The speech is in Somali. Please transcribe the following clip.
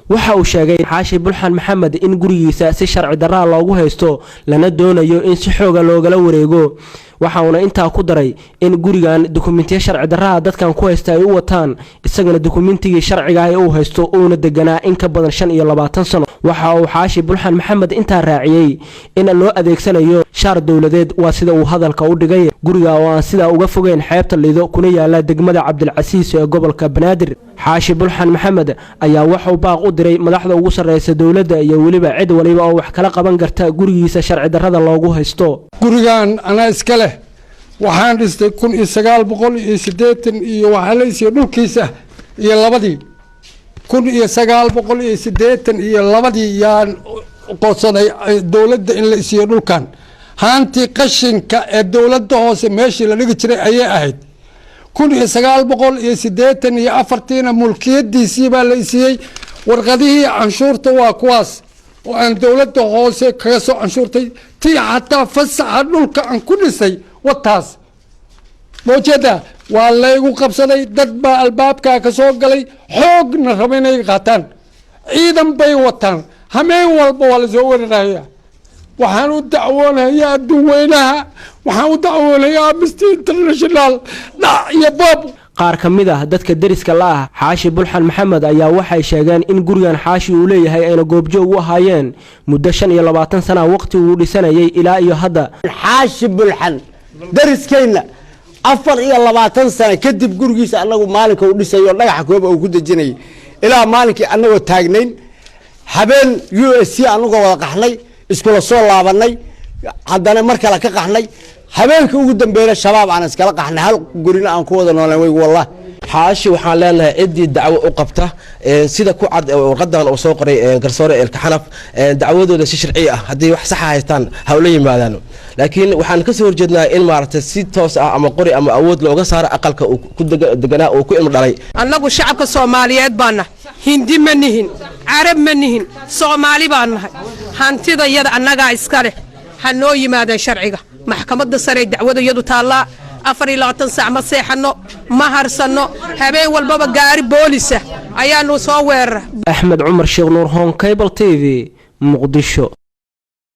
waxa uu sheegay xaashi bulxan maxamed in gurigiisa si sharci darro loogu haysto lana doonayo in si xoog ah loogala wareego waxaana intaa ku daray in gurigan dokumentiyo sharci darro dadkan ku haysta ay u wataan isagana dokumentigii sharciga ah uu haysto uuna deganaa in ka badan 25 sano waxa uu xaashi bulxan maxamed intaa raaciyay in loo adeegsanayo shaar dawladeed waa sida uu hadalka u dhigay guriga oo aan sida uga fogeyn xeebta Lido kuna yaala degmada Cabdilcasiis ee gobolka Banaadir xaashi bulxan maxamed ayaa waxa uu baaq u diray madaxda ugu sareysa dawladda iyo waliba cid waliba oo wax kala qaban karta gurigiisa sharci darrada loogu haysto gurigan ana iska leh waxaan dhistay 1980 iyo waxa la isii dhulkiisa iyo labadii 1980 iyo labadii yaan qoodsanay dawladda in la isiyo dhulkan haanti qashinka ee dawladda hoose meeshii la dhigi jiray ayay ahayd 1984 mulkiyadiisii baa la isiyay warqadihii canshuurta waa kuwaas oo aan dawladda hoose kaga soo canshuurtay tii xataa fasaxa dhulka aan ku dhisay wataas موجودة والله يقول قبصني دب الباب كسوق لي حقنا ربنا يقطن عيدا بيوتن همين والبوال زور رأيه وحنو دعونا يا دوينها وحنو دعونا يا مستي انترناشونال لا يا بابو qaar kamid ah dadka dariska la ah xaashi bulxan maxamed ayaa waxay sheegeen in gurigan xaashi uu leeyahay ayna goobjoog u ahaayeen muddo 25 sano waqti uu dhisanayay ilaa iyo hadda xaashi bulxan dariskeenna 24 sano kadib gurigiisa anagu maalinka uu dhisayo dhagax koob uu ku dajinay ilaa maalinkii anagu taagnayn habeen USC anagu wada qaxnay iskula soo laabanay haddana mar kale ka qaxnay habeenkii ugu dambeeyay shabaab aan iskala qaxnay hal gurina aan ku wada noolaan way wallahi xaashi waxaan leenahay cidii dacwo u qabta sida ku cad warqadan oo soo qoray garsoore eelka xanaf dacwadooda si sharci ah hadii wax sax ah haystaan hawlo yimaadaan laakiin waxaan ka soo horjeednaa in maaragtay si toos ah ama qori ama awood looga saaro aqalka ku deganaa oo ku ilmo dhalay annagu shacabka Soomaaliyeed baana hindi ma nihin arab ma nihin Soomaali baana hantida iyada annaga iska leh hanoo yimaadaan sharciga maxkamadda sare dacwada iyadu taala 24 saac ma seexano ma harsano habeen walbaba gaari booliska ayaanu soo weerar Axmed Cumar Sheekh Nuur Hon Cable TV Muqdisho.